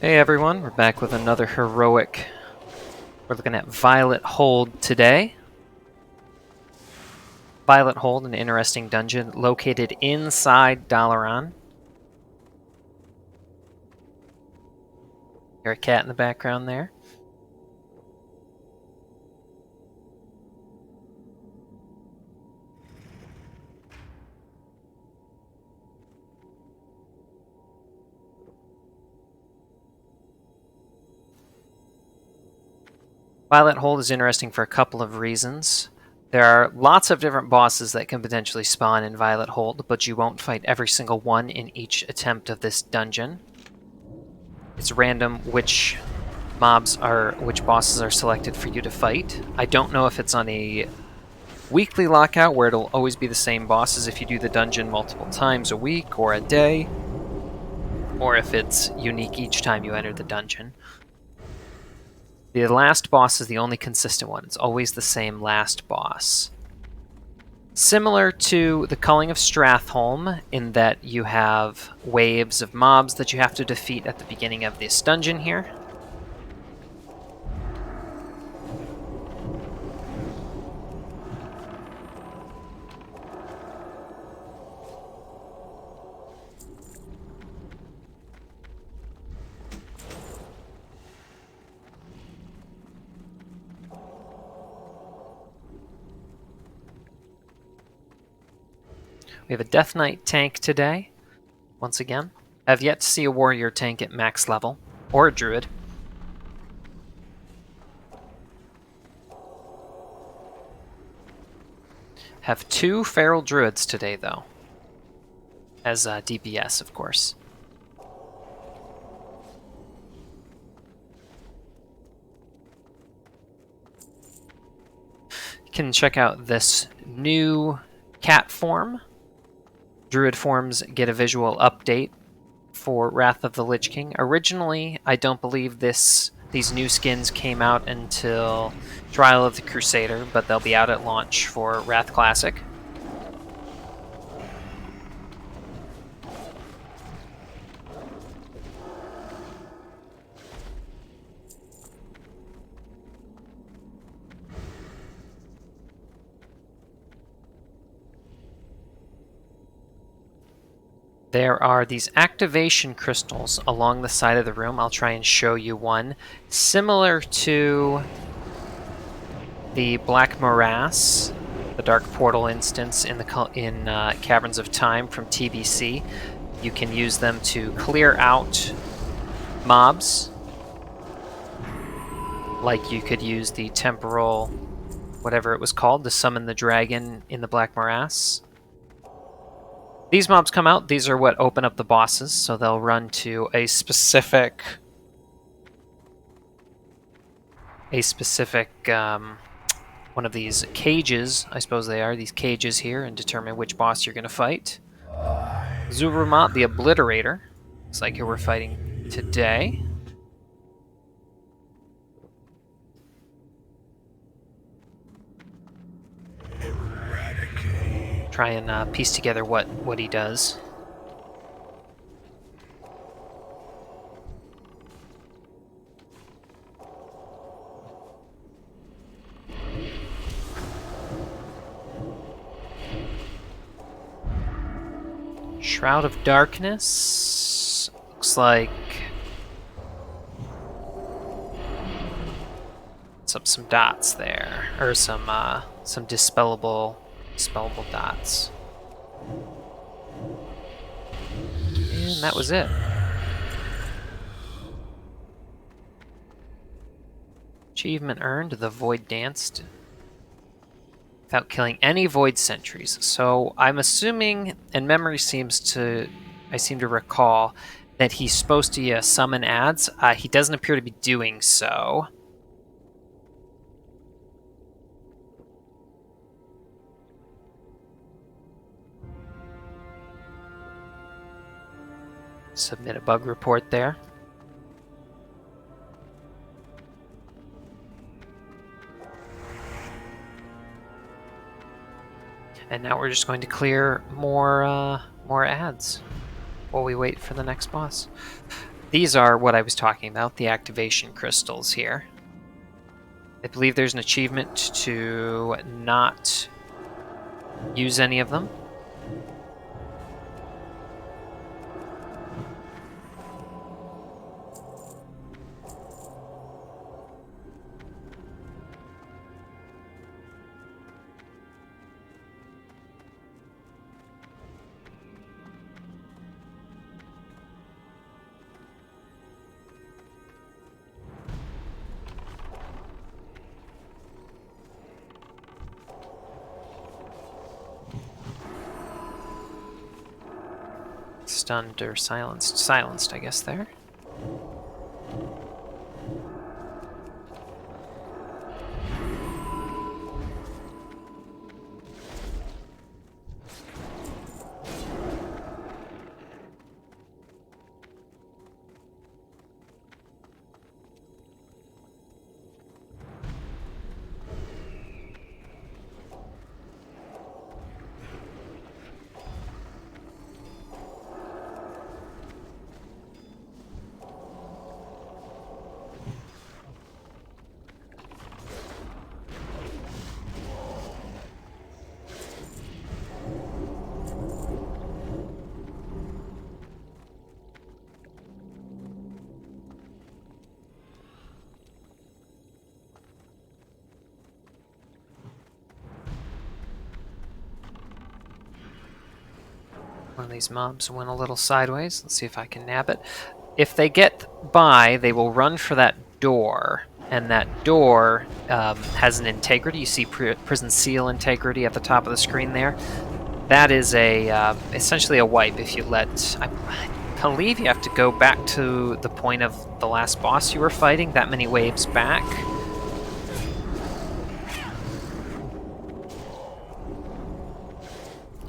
Hey everyone, we're back with another heroic. We're looking at Violet Hold today. Violet Hold, an interesting dungeon located inside Dalaran. Hear a cat in the background there. Violet Hold is interesting for a couple of reasons. There are lots of different bosses that can potentially spawn in Violet Hold, but you won't fight every single one in each attempt of this dungeon. It's random which bosses are selected for you to fight. I don't know if it's on a weekly lockout where it'll always be the same bosses if you do the dungeon multiple times a week or a day, or if it's unique each time you enter the dungeon. The last boss is the only consistent one. It's always the same last boss. Similar to the Culling of Stratholme, in that you have waves of mobs that you have to defeat at the beginning of this dungeon here. We have a Death Knight tank today, once again. I've yet to see a warrior tank at max level, or a druid. Have two feral druids today, though, as DPS, of course. You can check out this new cat form. Druid forms get a visual update for Wrath of the Lich King. Originally, I don't believe these new skins came out until Trial of the Crusader, but they'll be out at launch for Wrath Classic. There are these activation crystals along the side of the room. I'll try and show you one. Similar to the Black Morass, the Dark Portal instance in Caverns of Time from TBC. You can use them to clear out mobs. Like you could use the temporal, whatever it was called, to summon the dragon in the Black Morass. These mobs come out, these are what open up the bosses, so they'll run to a specific one of these cages, I suppose they are, these cages here, and determine which boss you're going to fight. Zurumat the Obliterator, looks like who we're fighting today. Try and piece together what he does. Shroud of Darkness looks like some dots there, or some dispellable dots. And that was it. Achievement earned, the Void danced without killing any Void sentries. So I'm assuming, and memory I seem to recall, that he's supposed to summon ads. He doesn't appear to be doing so. Submit a bug report there. And now we're just going to clear more ads while we wait for the next boss. These are what I was talking about, the activation crystals here. I believe there's an achievement to not use any of them. Stunned or silenced. Silenced, I guess, there. One of these mobs went a little sideways. Let's see if I can nab it. If they get by, they will run for that door, and that door has an integrity. You see prison seal integrity at the top of the screen there. That is a essentially a wipe if you let... I believe you have to go back to the point of the last boss you were fighting, that many waves back.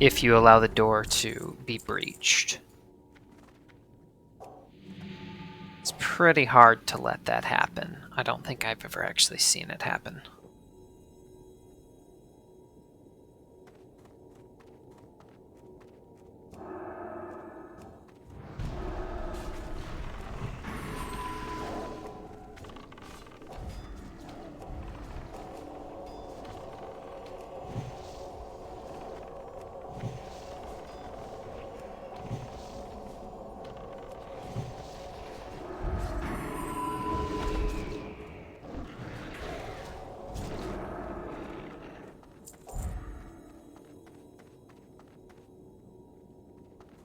If you allow the door to be breached. It's pretty hard to let that happen. I don't think I've ever actually seen it happen.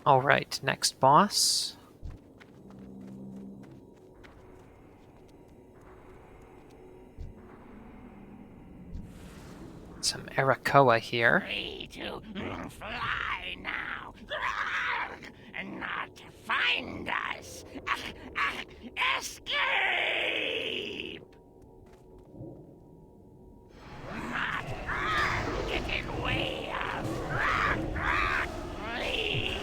Alright, next boss. Some Arakoa here. Free to fly now, and not find us. Escape! Not get in way of. Please.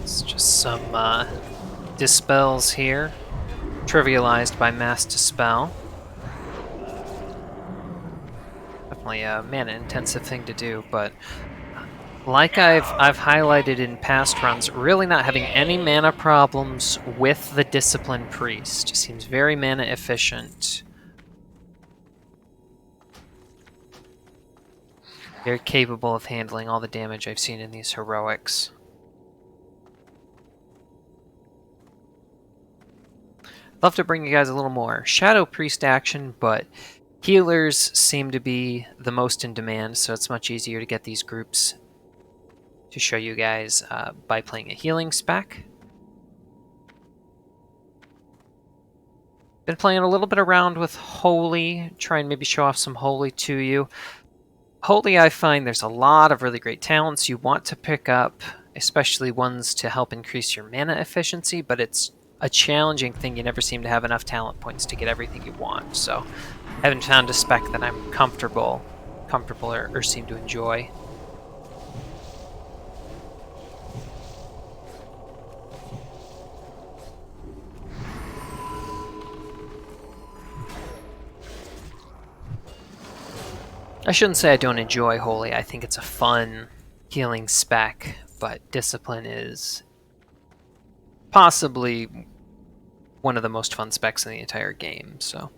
It's just some dispels here, trivialized by mass dispel. Definitely a mana-intensive thing to do, but like I've highlighted in past runs, really not having any mana problems with the Discipline Priest. Seems very mana efficient. Very capable of handling all the damage I've seen in these heroics. Love to bring you guys a little more Shadow Priest action, but healers seem to be the most in demand, so it's much easier to get these groups to show you guys by playing a healing spec. Been playing a little bit around with Holy, try and maybe show off some Holy to you. Holy, I find there's a lot of really great talents you want to pick up, especially ones to help increase your mana efficiency, but it's a challenging thing. You never seem to have enough talent points to get everything you want, so I haven't found a spec that I'm comfortable or seem to enjoy. I shouldn't say I don't enjoy Holy. I think it's a fun healing spec, but Discipline is possibly one of the most fun specs in the entire game, so.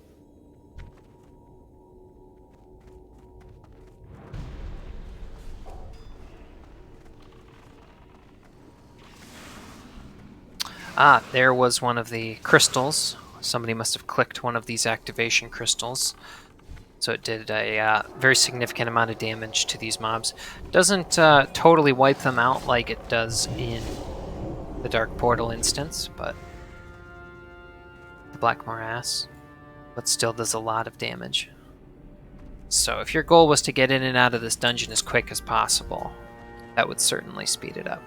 Ah, there was one of the crystals. Somebody must have clicked one of these activation crystals. So it did a very significant amount of damage to these mobs. Doesn't totally wipe them out like it does in the Dark Portal instance, but the Black Morass, but still does a lot of damage. So if your goal was to get in and out of this dungeon as quick as possible, that would certainly speed it up.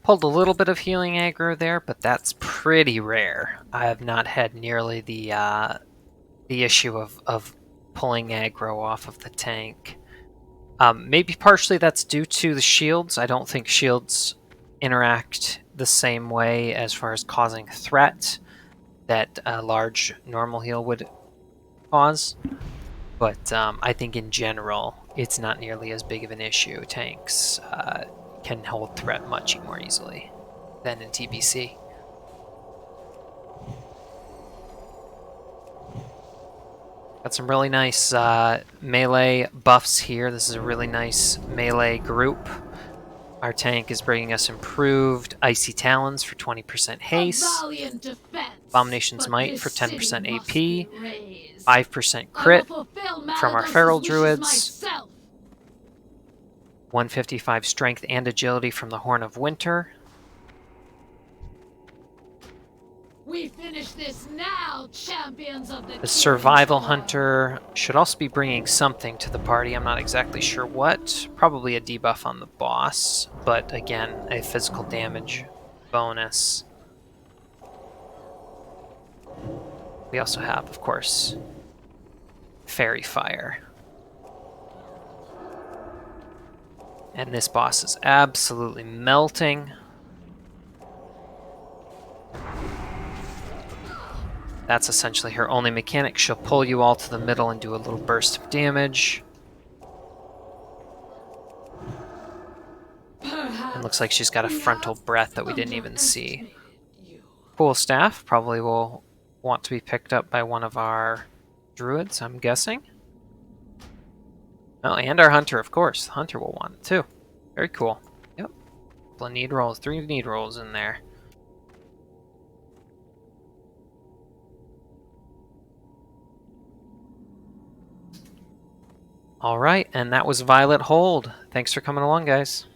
Pulled a little bit of healing aggro there, but that's pretty rare. I have not had nearly the issue of pulling aggro off of the tank. Maybe partially that's due to the shields. I don't think shields interact the same way as far as causing threat that a large normal heal would cause. But I think in general, it's not nearly as big of an issue. Tanks can hold threat much more easily than in TBC. Got some really nice melee buffs here. This is a really nice melee group. Our tank is bringing us improved Icy Talons for 20% haste, Abomination's Might for 10% AP, 5% crit from our Feral Druids, 155 Strength and Agility from the Horn of Winter. We finish this now, champions of the Survival Hunter should also be bringing something to the party. I'm not exactly sure what. Probably a debuff on the boss, but again, a physical damage bonus. We also have, of course, Fairy Fire. And this boss is absolutely melting. That's essentially her only mechanic. She'll pull you all to the middle and do a little burst of damage. It looks like she's got a frontal breath that we didn't even see. Cool staff. Probably will want to be picked up by one of our druids, I'm guessing. Oh, and our hunter, of course. The hunter will want it too. Very cool. Yep. Couple of need rolls. 3 need rolls in there. Alright, and that was Violet Hold. Thanks for coming along, guys.